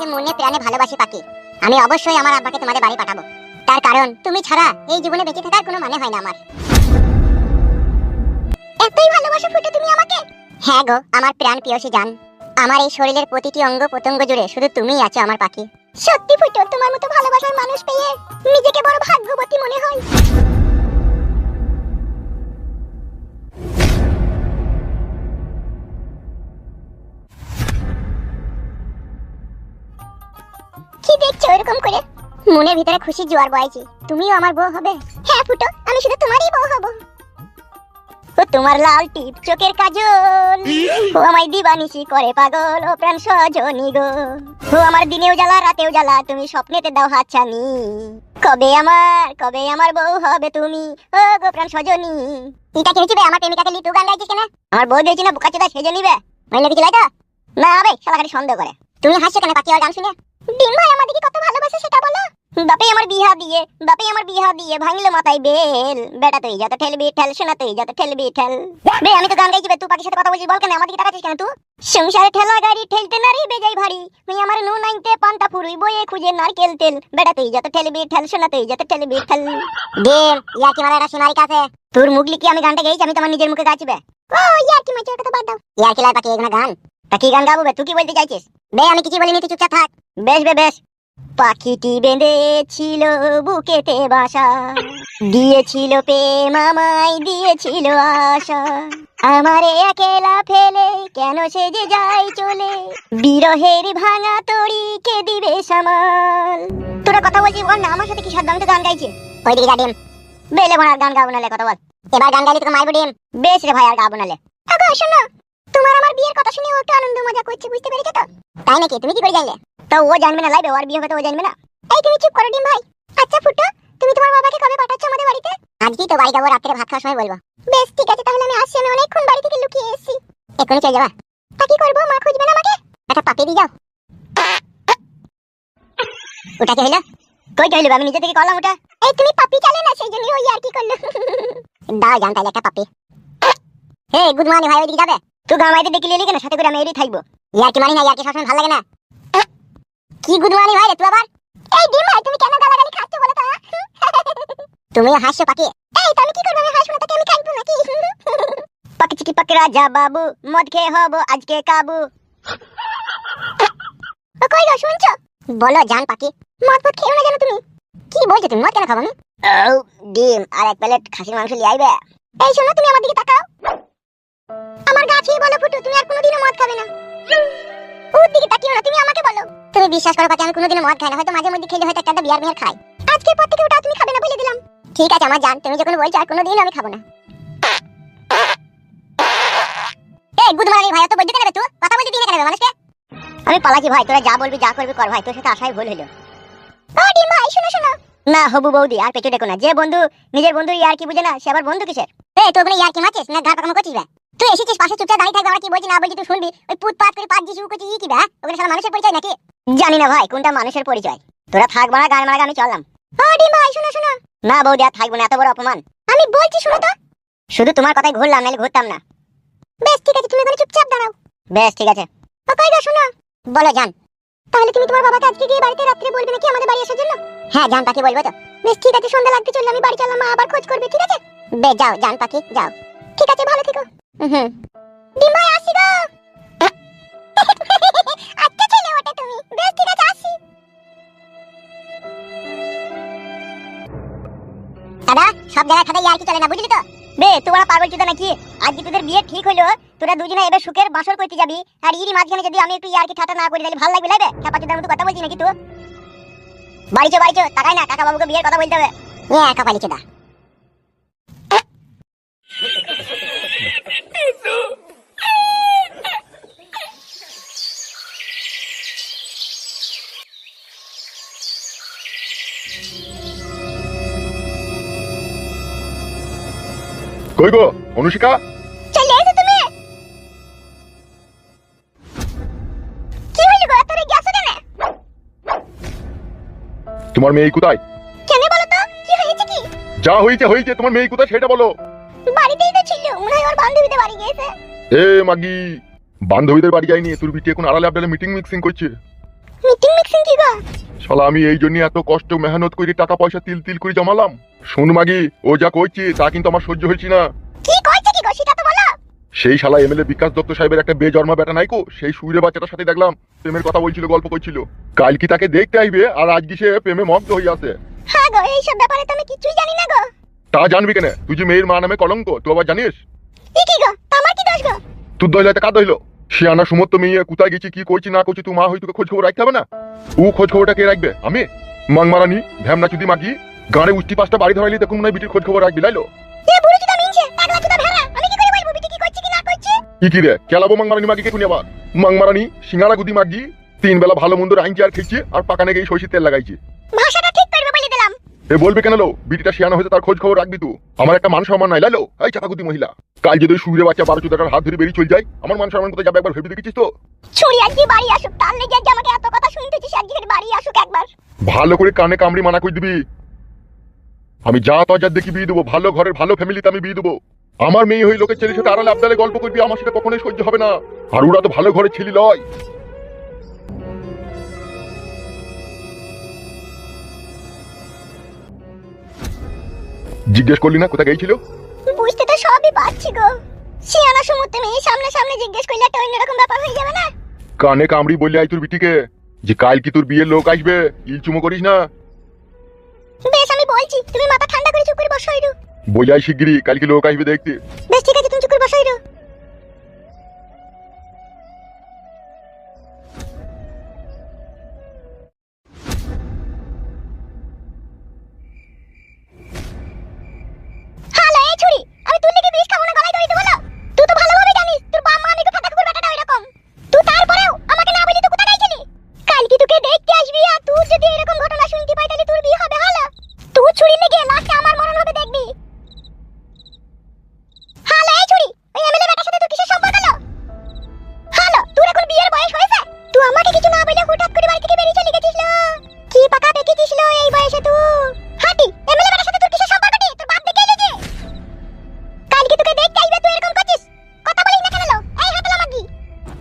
তোমাকে মনে প্রাণে ভালোবাসি পাখি। আমি অবশ্যই আমার আব্বাকে তোমাদের বাড়ি পাঠাবো, তার কারণ তুমি ছাড়া এই জীবনে বেঁচে থাকার কোনো মানে হয় না আমার। এতই ভালোবাসো ফুটে তুমি আমাকে? হ্যাঁ গো আমার প্রাণ প্রিয়সী জান, আমার এই শরীরের প্রতিটি অঙ্গ প্রত্যঙ্গ জুড়ে শুধু তুমিই আছো আমার পাখি। সত্যি ফুটো, তোমার মতো ভালোবাসার মানুষ পেয়ে নিজেকে বড় ভাগ্যবতী মনে হয়। কি দেখছো এরকম করে? মনের ভিতরে খুশি জোয়ার বইছে, তুমিও আমার বউ হবে। হ্যাঁ ফুটো, আমি শুধু তোমারই বউ হব। ও তোমার লাল টিপ চোখের কাজল, ও আমায় দিবানিশি করে পাগল, ও প্রাণ সজনী গো। ও আমার দিনেও জ্বালা রাতেও জ্বালা, তুমি স্বপ্নেতে দাও হাতছানি। কবে আমার বউ হবে তুমি, ও গো প্রাণ সজনী। এটা কি হচ্ছে বে? আমার প্রেমিকাকে লিটু গান গাইছিস কেন? আমার বউ দিয়েছি না বুকাচোদা সেজে নিবে, মাইনে কিছু লাই তো না হবে, শালা খালি সন্দেহ করে। তুমি হাসছো কেন পাখি আর গান শুনে? ডিম ভাই আমাদেরকে কত ভালোবাসে সেটা বলো। বাপে আমার বিহা দিয়ে ভাঙলো মাথায় বেল, বেটা তুই যত ঠেলবি ঠেল, শোনা তুই যত ঠেলবি ঠেল। বে আমি তো গান গাইছি, তুই পাখির সাথে কথা বলছিস, বল কেন আমাদেরকে তাকাচ্ছিস কেন তুই? সংসারে ঠেলা গাড়ি ঠেলতে নারী বেজাই ভারী, তুই আমার নু নাইতে পান্তা ফুরুই বয়ে খুঁজে নারকেল তেল, বেটা তুই যত ঠেলবি ঠেল, শোনা তুই যত ঠেলবি ঠেল। গেম ইয়াকি মারা এটা সোনারি কাছে তোর মুগলি কি আমি গানটা গাইছি, আমি তোমার নিজের মুখে গাইছি বে। ও ইয়াকি মাচার কথা বাদ দাও, ইয়াকি লাই পাখি এগুলো গান। তা কি গান গাবো বে? তুই কি বলতে চাইছিস? বে আমি কিছু বলিনি, তুই চুপচাপ থাক। বেশ বে বেশ। পাখিটি বেঁধেছিল বুকেতে বাসা, দিয়েছিল প্রেম আমায় দিয়েছিল আশা, আমারে একলা ফেলে কেন সে যে যায় চলে, বিরহের ভাঙা তড়ি কে দিবে সামাল। তোরা কথা বলছিস বল না, আমার সাথে কি সাধ্য? আমি তো গান গাইছি। ওইদিকে যা ডিম, বেলে আর গান গাবো নালে, কথা বল। এবার গান গাইলে তোকে মারবো ডিম। বেশ রে ভাই, আর গাবো নালে। আগো শোনো, তোমার আমার বিয়ের কথা শুনে ও একটু আনন্দ মজা করছে, বুঝতে পেরেছো তো? তাই নাকি? তুমি কি করে জানলে? তো ও জানবে না লাইবে, ওর বিয়ে হবে তো ও জানবে না। এই তুমি চুপ করো ডিম ভাই। আচ্ছা ফুটো, তুমি তোমার বাবাকে কবে পাঠাচ্ছ আমাদের বাড়িতে? আজকেই তো বাড়ি যাবো, রাত্রে ভাত খাওয়ার সময় বলবো। বেশ ঠিক আছে, তাহলে আমি আসছি। আমি অনেকক্ষণ বাড়ি থেকে লুকিয়ে এসেছি। এক্ষুনি চলে যাবা? তা কি করবো, মা খুঁজবে না আমাকে? একটা পাপি দিয়ে যাও। ওটা কি হইলো? কই কি হইলো? আমি নিজে থেকে করলাম ওটা। এই তুমি পাপি চালে না, সেই জন্য ওই আর কি করলো। দাও জান তাহলে একটা পাপি। হে গুড মর্নিং ভাই, ওইদিকে যাবে? তুই গামাইতে ডেকে লিলি কেন? সাথে করে আমি এরই থাকবো। ইয়ার কি মানি না, ইয়ার কি সবসময় ভালো লাগে না। কি গুড মর্নিং ভাই রে তুই আবার? এই ডিম ভাই তুমি কেন গালাগালি খাচ্ছ বলো তো? তুমি হাসছো পাখি। এই তো আমি কি করব? আমি হাসবো না তো আমি কাঁদবো নাকি? পাকি চিকি পাকি রাজা বাবু, মদ খেয়ে হবো আজকে কাবু। ও কই গো শুনছো? বলো জান পাখি। মদ খেও না জানো তুমি? কি বলছো তুমি? মদ কেন খাবো আমি? ও ডিম আর এক প্লেট খাসির মাংস লিয়ে আইবে। এই শোনো তুমি আমার দিকে তাকাও। আমার গাছেই বলো ফুটু, তুমি আর কোনোদিনও মদ খাবে না। ওর দিকে তাকিও না, তুমি আমাকে বলো। তুমি বিশ্বাস করো পাখি, আমি কোনোদিনও মদ খাই না, হয়তো মাঝে মধ্যে খেলে হয়তো একটা বিয়ার খাই। আজকের পর থেকে ওটা তুমি খাবে না বলে দিলাম। ঠিক আছে আমার জান, তুমি যখন বলছো আর কোনোদিন আমি খাবো না। এই গুড মর্নিং ভাই, তো বলতে কেন তুই? কথা বলতে দিনে কেন মানুষকে? আমি পালাকি ভাই, তোরা যা বলবি যা করবি কর ভাই, তোর সাথে আশাই ভুল হলো। ও ডিম ভাই শোনো শোনো। না হবু বৌদি আর পেছু দেখো না, যে বন্ধু নিজের বন্ধু ইয়ার কি বুঝে না, সে আবার বন্ধু কিসের? এই তুই ওখানে ইয়ার কি মারছিস না ঘাট পাকামো করছিস? তুই এসেছিস পাশে চুপচাপ দাঁড়িয়ে থাকবি, আমরা কি বলছি না বলছি তুই শুনবি। ওই পুতপাত করে পাঁচ জিসু করছিস কি বে? ওখানে সারা মানুষের পরিচয় নাকি? জানি না ভাই কোনটা মানুষের পরিচয়। তোরা থাক বাড়া, গান মারা আমি চললাম। ও ডিম ভাই শোনো শোনো। না বৌদি আর থাকবো না, এত বড় অপমান। আমি বলছি শুনো তো। শুধু তোমার কথাই ঘুরলাম, নাহলে ঘুরতাম না। বেশ ঠিক আছে, তুমি ওখানে চুপচাপ দাঁড়াও। বেশ ঠিক আছে। ও কই গো শোনো। বলো জান। তাহলে তুমি তোমার বাবাকে আজকে গিয়ে বাড়িতে রাত্রে বলবে নাকি আমাদের বাড়ি আসার জন্য? হ্যাঁ জান পাখি বলবো তো। বেশ ঠিক আছে, সন্ধ্যা লাগতে চললে আমি বাড়ি চললাম, মা আবার খোঁজ করবে, ঠিক আছে? বেশ যাও জান পাখি যাও। ঠিক আছে ভালো থেকো। ডিম ভাই আসি গো। আচ্ছা চলে ওটা তুমি। বেশ ঠিক আছে আসি। দাদা সব জায়গায় খাদা ইয়ার কি চলে না, বুঝলি তো? বে তোরা পাগল চোদা নাকি? আজকে তোদের বিয়ে ঠিক হলো, তোরা দুজনে এবার সুখের বাসর করতে যাবি, আর ইরি মাঝখানে যদি আমি একটু ইয়ার কি ঠাটা না করি তাহলে ভালো লাগবে লাইবে? চাপা চোদার মতো কথা বলছি নাকি তুই? বাড়ি চো তাকাই না, কাকা বাবুকে বিয়ের কথা বলতে হবে। কাকা চোদা। কই গো অনুষ্কা? চলে এসো তুমি। কি হলো গো, তোরে গেছো কেন? তোমার মেয়ে কোথায়? কেন বলো তো, কি হয়েছে কি? যা হয়েছে হয়েছে, তোমার মেয়ে কোথায় সেটা বলো। বাড়িতেই তো ছিল, মনে হয় ওর বান্ধবীদের বাড়ি গিয়েছে। এ মাগি, বান্ধবীদের বাড়ি যায়নি, তোর বিটি এখন আড়ালে আবডালে মিটিং মিক্সিং করছে। মিটিং মিক্সিং কি গো? শালা আমি এই জন্য এত কষ্ট মেহনত করে টাকা পয়সা তিল তিল করে জমালাম। শোন মাগি, ও যা কইছি তা কিন্তু আমার সহ্য হচ্ছে না। কি কইছে কি গো সেটা তো বলো। সেই শালা এমএলএ বিকাশ দত্ত সাহেবের একটা বেজন্মা বেটা নাইকো, সেই সুইরে বাচ্চাটার সাথে দেখলাম প্রেমের কথা বলছিল, গল্প করছিল। কাল কি তাকে দেখতে আইবে আর আজকে সে প্রেমে মগ্ন হয়ে আছে। হ্যাঁ গো, এই সব ব্যাপারে তো আমি কিছুই জানি না গো। তা জানবি কেন? তুই যে মেয়ের মা নামে কলঙ্ক, তুই আবার জানিস? কি কি গো, আমার কি দোষ গো? তোর দইলাতে কাদ হইলো? সে আনা সমস্ত মেয়ে কোথায় গেছি, কি করছি না করছি, তুই মা হই, তোকে খোঁজ খবর রাখতে হবে না? ও খোঁজ খবরটা কে রাখবে? আমি মাংমারানি ভ্যামনা চুদি মাগি গাড়ে উষ্টি পাঁচটা বাড়ি ধরাইলি তখন মনে হয় বিটির খোঁজ খবর রাখবি, লাইলো? এ বুড়ো চুদা মিনছে, পাগলা চুদা ভেড়া, আমি কি করে বলবো বিটি কি করছে কি না করছে? কি রে কেলাবো মাংমারানি মাগিকে কোনি আবার? মাংমারানি সিঙ্গারা গুদি মাগি 3 বেলা ভালো মন্দ আইনছি আর খেয়েছি আর পাকানে গিয়ে সইষের তেল লাগাইছি। ভাষাটা ঠিক করবে বলে দিলাম। এ বলবে কেন লো? বিটিটা শিয়ানা হয়েছে, তার খোঁজ খবর রাখবি তুই। আমার একটা মান সম্মান নাই, লাইলো? এই চাপাগুতি মহিলা, কাল যদি সুরে বাচ্চা 12 চুদাটার হাত ধরে বেরিয়ে চলে যায়, আমার মান সম্মান কোথায় যাবে একবার ভেবে দেখেছিস তো? ছুরি আজকে বাড়ি আসুক, তার লেগে আজকে আমাকে এত কথা শুনতেছিস, আজকে বাড়ি আসুক একবার। ভালো করে কানে কামড়ি মানা করে দিবি। আমি যা তো যা দেখি বিয়ে দেবো, ভালো ঘরের ভালো ফ্যামিলিতে আমি বিয়ে দেবো। আমার মেয়ে হই লোকের ছেলের সাথে আড়ালে আবদালে গল্প করবি, আমার সেটা কখনোই সহ্য হবে না। আর ওরা তো ভালো ঘরের ছেলে লয়। জিজ্ঞেস করলি না কোথায় গিয়েছিল? বুঝতে তো সবই পারছি গো। শিয়ানা সমুদ্রে মেয়ে সামনে সামনে জিজ্ঞেস করলে একটা অন্যরকম ব্যাপার হয়ে যাবে না? কানে কামড়ি বললে আই তোর বিটিকে যে কাল কি তোর বিয়ের লোক আসবে, ইলচুমো করিস না। বেশ আমি বলছি, তুমি মাথা ঠান্ডা করে চুপ করে বসো ইরু। বইলাই শিগগিরি কাল কি লোক আসবে দেখতে। বেশ ঠিক আছে, তুমি চুপ করে বসো ইরু। হ্যালো এই ছুরি, আমি তুই লেগে বিষ খাবো না, গলায় দড়ি দেবো না? তুই তো ভালোভাবে জানিস তোর বাপ মা আমি ফাটা কুকুর বেটাটা ওইরকম। তুই তারপরেও আমাকে না বলি তো কোথায় গেছিলি? কাল কি তোকে দেখতে আসবি আর তুই যদি এরকম ঘটনা শুনতে পাই তাহলে তোর বিয়ে হবে হলো? তুই ছুরি লেগে লাস্টে আমার মরণ হবে দেখবি। হ্যালো এই ছুরি, ওই এমএলএ বেটার সাথে তোর কিসের সম্পর্ক হলো? হ্যালো, তোর এখন বিয়ের বয়স হয়েছে? তুই আমাকে কিছু না বলে হুটহাট করে বাড়ি থেকে বেরিয়ে চলে গেছিস লো? কি পাকা পেকেছিস লো এই বয়সে তুই? হাঁটি, এমএলএ বেটার সাথে তোর কিসের সম্পর্ক রে? তোর বাপ দেখে এলেছে? কালকে তোকে দেখতে আইবে, তুই এরকম করছিস? কথা বলিস না কেন লো? এই হাতলা মাগি,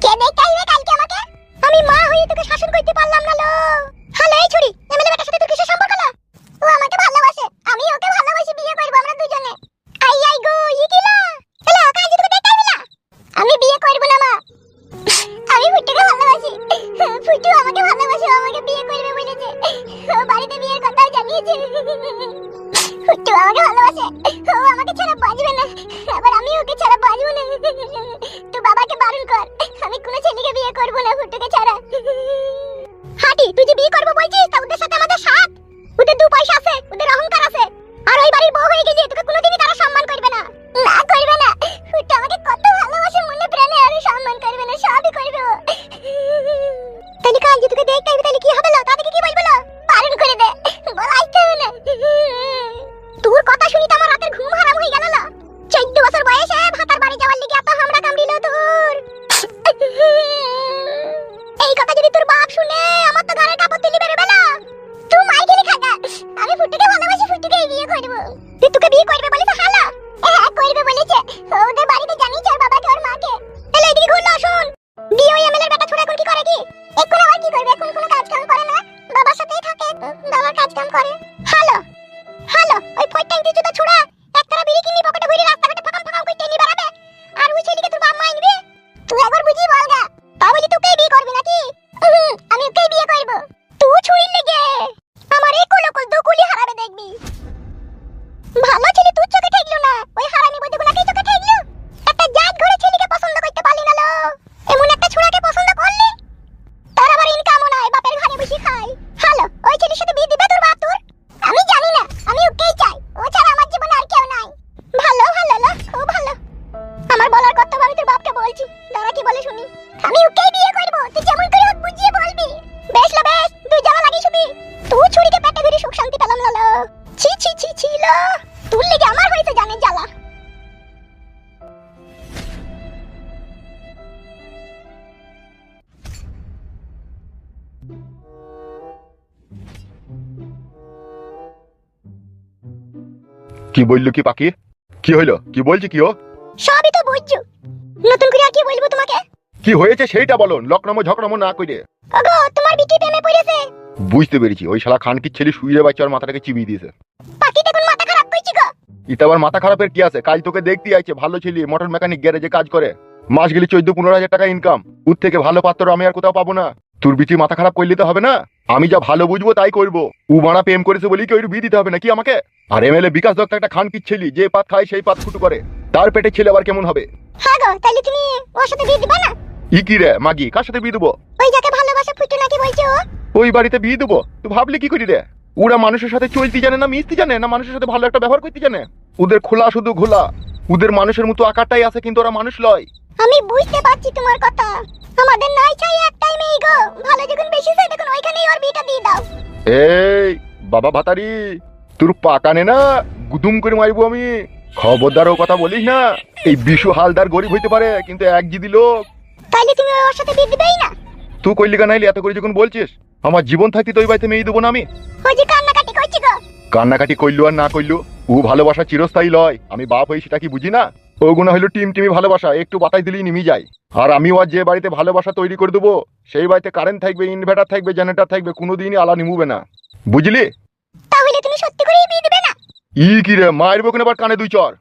কে দেখতে আইবে কালকে আমাকে? আমি মা হয়ে তোকে শাসন করতে পারলাম না লো। হ্যালো এই ছুরি, এমএলএ বেটার সাথে তোর কিসের সম্পর্ক লো? ও আমাকে ভালোবাসে, আমি ওকে ভালোবাসি, বিয়ে করব আমরা দুজনে। আই আই গো ইকিলা, এলা কালকে তোকে দেখতে আইবে না? আমি বিয়ে করব না মা, আমি ফুটুকে ভালোবাসি। ফুটু আমাকে ভালোবাসে, আমাকে বিয়ে করবে বলেছে, ও বাড়িতে বিয়ের কথা জানিয়েছে। ফুটু আমাকে ভালোবাসে, ও আমাকে ছাড়া বাঁচবে না, আবার আমি ওকে ছাড়া বাঁচবো না। তুই বাবাকে বারণ কর, আমি কোনো ছেলেকে বিয়ে করব না ফুটুকে ছাড়া। হাঁটি, তুই যে বিয়ে করবো বলছিস তা ওদের সাথে আমাদের সাথ, ওদের দু পয়সা আছে, ওদের অহংকার আছে, আর ওই বাড়ির বউ হয়ে গেছে তোকে কোনোদিনই তারা সম্মান করবে না। না করবে না, ফুটু আমাকে কত ভালোবাসে মনে প্রাণে, আর সম্মান করবে না, সবই করবে ও। তাহলে কাল যে তোকে দেখতে আইবে তাহলে কি হবে লো? তাদেরকে কি বলবো লো? বারণ করে দে, বলাইতে হবে না। তোর কথা শুনি তো আমার রাতের ঘুম হারাম হয়ে গেল লো। 14 বছর বয়সে ভাতার বাড়ি যাওয়ার লিগে এত হামড়া কামড়িল তোর। এই কথা যদি তোর বাপ শুনে আমার তো ঘরে কাপড় তুলি বেরোবে না। তুই মাই খেলি খাগা, আমি ফুটুকে ভালোবাসি, ফুটুকে বিয়ে করব। তুই তোকে বিয়ে করবে বলে তো হালা? হ্যাঁ করবে বলেছে, ওদের বাড়িতে জানিয়েছে ওর বাবাকে ওর মাকে। এলে এদিকে ঘুরলো শোন, বিয়ে ওই এমএলএর বেটা ছোড়া এখন কি করে কি? এখন আবার কি করবে? এখন কোনো কাজ কাম করে না, বাবার সাথেই থাকে, বাবার কাজ কাম করে। হ্যালো হ্যালো, ওই ফয়টাং তুই তো ছোড়া একটারা বিড়ি কিনি পকেটে ভরে রাস্তাঘাটে ফাকাম ফাকাম করে টেনে বেড়াবে, আর ওই ছেলেকে তোর বাপ মা আনবে? তুই একবার বুঝি বলগা, তা বলি তোকেই বিয়ে করবি নাকি? আমি ওকেই বিয়ে করব। তুই ছুরি লেগে আমার এই কোলকল দুকুলি হারাবে দেখবি। ভালো ছেলে তুই চোখে ঠেকলো না, ওই হারামি বন্ধুগুলাকেই চোখে ঠেকলো। একটা জাত ঘরে ছেলেকে পছন্দ করতে পারলি না লো, এমন একটা ছোড়াকে পছন্দ করলি, তার আবার ইনকামও নাই, বাপের ঘরে বসে খায়। হ্যালো, ওই ছেলের সাথে বিয়ে দিবে তোর বাপ তোর? আমি জানি না, আমি ওকেই চাই, ও ছাড়া আমার জীবনে আর কেউ নাই। ভালো ভালো লো, ও ভালো। আমার বলার কর্তব্য আমি তোর বাপকে বলছি, দাঁড়া কি বলে শুনি। আমি ওকেই বিয়ে করব, তুই যেমন করে হোক বুঝিয়ে বলবি। বেশ লো বেশ, তুই জ্বালা লাগিয়ে শুবি। তুই ছুরিকে পেটে ধরে সুখ শান্তি পেলাম না লো। ছি ছি ছি ছি লো, তোর লেগে আমার হয়েছে জানে জ্বালা। কি বললো কি পাখি? কি হইলো? কি বলছি কি ও? সবই তো বুঝছো, নতুন করে আর কি বলবো তোমাকে? কি হয়েছে সেইটা বলো, লকনামো ঝকনামো না কইরে। ওগো তোমার বিটি প্রেমে পড়েছে। বুঝতে পেরেছি, ওই শালা খানকির ছেলে শুয়ে বাচ্চার মাথাটাকে চিবিয়ে দিয়েছে। পাখি দেখুন মাথা খারাপ কইছি গো। এটা আবার মাথা খারাপের কি আছে? কাল তোকে দেখতে আইছে, ভালো ছেলে, মোটর মেকানিক গ্যারেজে কাজ করে, মাস গেলে 14-15 হাজার টাকা ইনকাম। ওর থেকে ভালো পাত্র আমি আর কোথাও পাবো না। তোর বিটি মাথা খারাপ করলে তো হবে না, আমি যা ভালো বুঝবো তাই করবো। ও মারা প্রেম করেছে বলি কি ওই বিয়ে দিতে হবে নাকি আমাকে? আর এমএলএ বিকাশ দত্ত একটা খানকির ছেলে, যে পাত খায় সেই পাত ফুটু করে, তার পেটে ছেলে আবার কেমন হবে? হ্যাঁ গো, তাইলে তুমি ওর সাথে বিয়ে দিবা না? ই কি রে মাগি, কার সাথে বিয়ে দেবো? ওই যাকে ভালোবাসা ফুটে নাকি বলছো? ওই বাড়িতে বিয়ে দেবো? তুই ভাবলি কি করি রে? ওরা মানুষের সাথে চলতে জানে না, মিশতে জানে না, মানুষের সাথে ভালো একটা ব্যবহার করতে জানে। ওদের খোলা শুধু ঘোলা, ওদের মানুষের মতো আকারটাই আছে কিন্তু ওরা মানুষ লয়। আমি বুঝতে পারছি তোমার কথা। আমাদের নাই চাই একটাই মেয়ে গো, ভালো যখন বেশি চাই তখন ওইখানেই ওর বিয়েটা দিয়ে দাও। এই বাবা ভাতারি, তোর পাকানে না গুদুম করে মারবো আমি। খবরদার ও কথা বলিস না। এই বিশু হালদার গরিব হইতে পারে কিন্তু এক জিদি লোক। তাইলে তুমি ওর সাথে বিয়ে দিবেই না? তুই কইলি কানাইলি এত করে যখন বলছিস, আমার জীবন থাকতে তো ওই বাড়িতে মেয়ে দেবো না আমি। ওই যে কান্নাকাটি করছি গো। কান্নাকাটি করলু আর না করলু, ও ভালোবাসা চিরস্থায়ী লয়। আমি বাপ হই সেটা কি বুঝি না? ওগুলো হইলো টিমি ভালোবাসা, একটু বাতাস দিলেই নিমি যায়। আর আমি ওর যে বাড়িতে ভালোবাসা তৈরি করে দেবো, সেই বাড়িতে কারেন্ট থাকবে, ইনভার্টার থাকবে, জেনারেটর থাকবে, কোনোদিনই আলা নিমুবে না, বুঝলি? তাহলে তুমি সত্যি করেই বিয়ে দিবে না? ই কি রে, মারবো কিনা আবার কানে দুই চর।